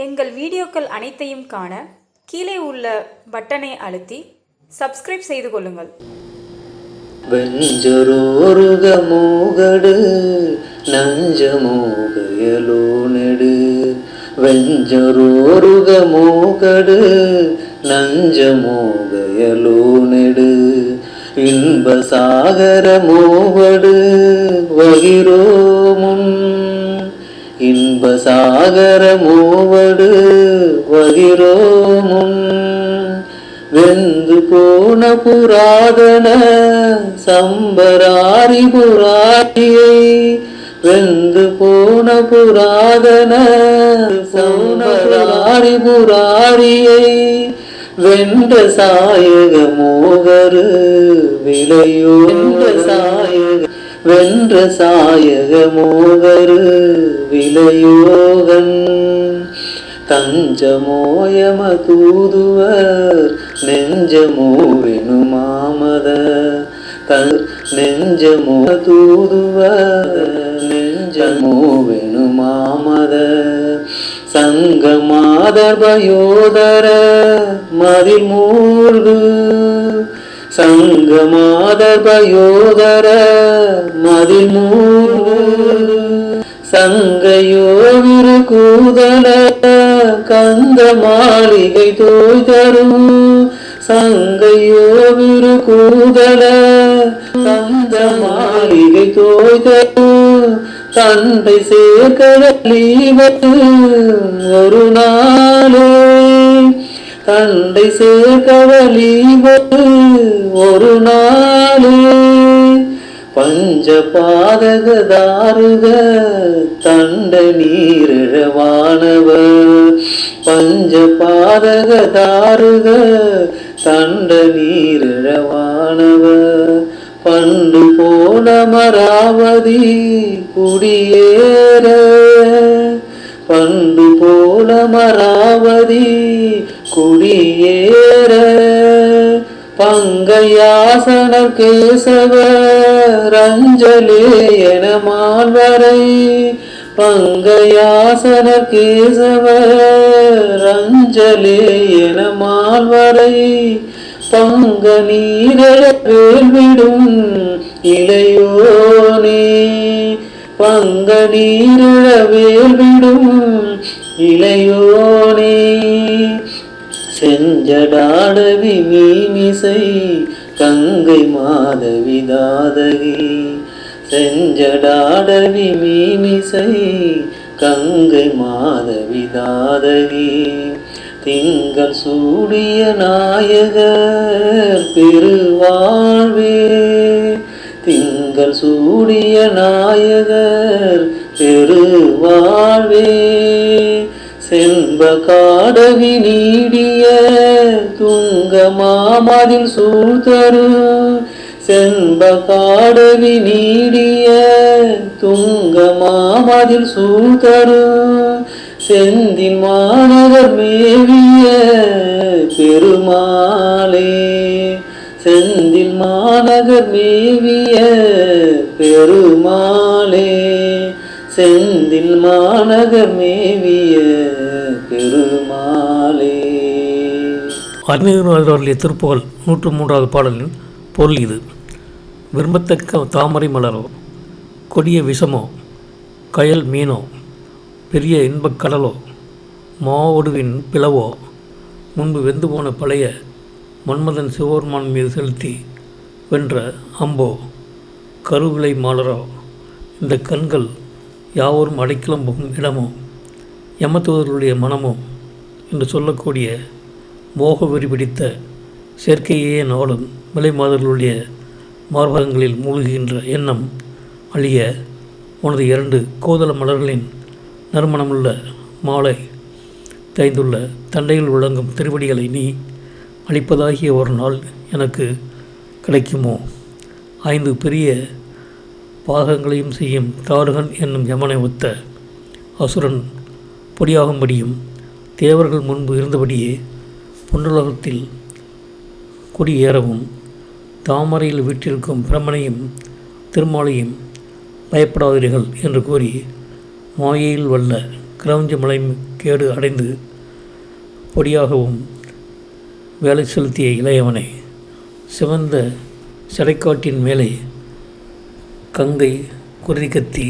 எங்கள் வீடியோக்கள் அனைத்தையும் காண கீழே உள்ள பட்டனை அழுத்தி சப்ஸ்கிரைப் செய்து கொள்ளுங்கள். வெஞ்சரோருக மூகடு நஞ்சமோகயலோ நெடு வெஞ்சரோருக மூகடு நஞ்சமோகயலோ நெடு இன்ப சாகர மூவடு வகிரோ முன் இன்ப சாகர மூவடு வகிரோ முன் வெந்து போன புராதன சம்பராரி புராரியை வெந்து போன புராதன சம்பராரி புராரியை வென்ற சாயக மோகரு விளையோ வென்ற சாயக மோகரு விளையோகன் தஞ்சமோயம தூதுவர் நெஞ்சமோவெனு மாமத நெஞ்சமோ தூதுவர் நெஞ்சமோவெனு மாமத சங்கமாதர்பயோதர மதில் மூழ்கு சங்கமாதர்பயோதர மதில் மூழ்கு சங்கையோவிரு கூதல கந்த மாளிகை தோய் தரும் சங்கையோவிரு கூதல கந்த மாளிகை தோய் தரும் தந்தை சேர்க்கடலீவது ஒரு நாளே தந்தை சேர்க்கடலீவது ஒரு நாளே பஞ்ச பாதக தாருக தண்ட நீரிழவானவர் பஞ்ச பாதக தாருக தண்ட நீரிழவானவர் பண்டு போன மராவதி குடியேற பண்டு போன மராவதி குடியேற பங்கையாசன கேசவ ரஞ்சலே என மால்வரை பங்கையாசன கேசவ ரஞ்சலே என மால்வரை பங்க நீரிழவேல்விடும் இளையோனே பங்க நீரிழவேல்விடும் இளையோனே செஞ்சடாடவி மீனிசை கங்கை மாதவி தாதகி செஞ்சடாடவி மீனிசை கங்கை மாதவி தாதகி திங்கள் சூடிய நாயகர் பெருவாழ்வே திங்கள் சூடிய நாயகர் பெருவாழ்வே சென்ப காடவி நீடிய துங்க மாமதில் சூழ்தரு சென்ப காடவி நீடிய துங்க மாமதில் சூழ்தரு செந்தின் மாநகர் மேவிய பெருமாளே செந்தில் மாநகர் மேவிய பெருமாளே செந்தில் மாநகர் மேவிய பெருமாளே. அருணகிரிநாதருடைய திருப்புகழ் 103வது பாடலின் பொருள் இது. விரும்பத்தக்க தாமரை மலரோ கொடிய விஷமோ கயல் மீனோ பெரிய இன்பக் கடலோ மாவடுவின் பிளவோ முன்பு வெந்து போன பழைய மன்மதன் சிவபெருமான் மீது செலுத்தி வென்ற அம்போ கருவிலை மாலரோ இந்த கண்கள் யாவரும் அடைக்கலம் போகும் இடமோ யமதூதர்களுடைய மனமோ என்று சொல்லக்கூடிய மோக வெறி பிடித்த செயற்கையே நாளும் விலை மாதர்களுடைய மார்பகங்களில் மூழ்குகின்ற எண்ணம் அழிய உனது 2 கோதல மலர்களின் நறுமணமுள்ள மாலை தைந்துள்ள தண்டையில் விளங்கும் திருவடிகளை நீ அளிப்பதாகிய ஒரு நாள் எனக்கு கிடைக்குமோ? 5 பெரிய பாகங்களையும் செய்யும் தாருகன் என்னும் யமனை ஒத்த அசுரன் பொடியாகும்படியும் தேவர்கள் முன்பு இருந்தபடியே பொன்னுலகத்தில் கொடியேறவும் தாமரையில் வீற்றிருக்கும் பிரமனையும் திருமாலையும் பயப்படாதீர்கள் என்று கூறி மாயையில் வல்ல கிரௌஞ்ச மலை கேடு அடைந்து பொடியாகவும் வேலை செலுத்திய இளையவனை சிவந்த சடைக்காட்டின் மேலே கங்கை, குருதிக்கத்தி,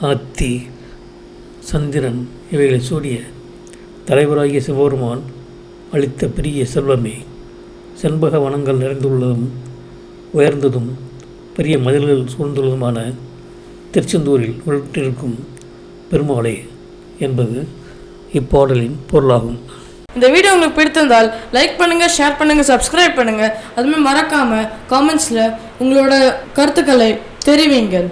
ஆத்தி, சந்திரன் இவைகளை சூடிய தலைவராகிய சிவபெருமான் அளித்த பெரிய செல்வமே, செண்பக வனங்கள் நிறைந்துள்ளதும் உயர்ந்ததும் பெரிய மதில்கள் சூழ்ந்துள்ளதுமான திருச்செந்தூரில் உள்ளிட்டிருக்கும் பெருமாளே என்பது இப்பாடலின் பொருளாகும். இந்த வீடியோ உங்களுக்கு பிடித்திருந்தால் லைக் பண்ணுங்கள், ஷேர் பண்ணுங்கள், சப்ஸ்கிரைப் பண்ணுங்கள். அதுமாதிரி மறக்காமல் காமெண்ட்ஸில் உங்களோட கருத்துக்களை தெரிவிங்கள்.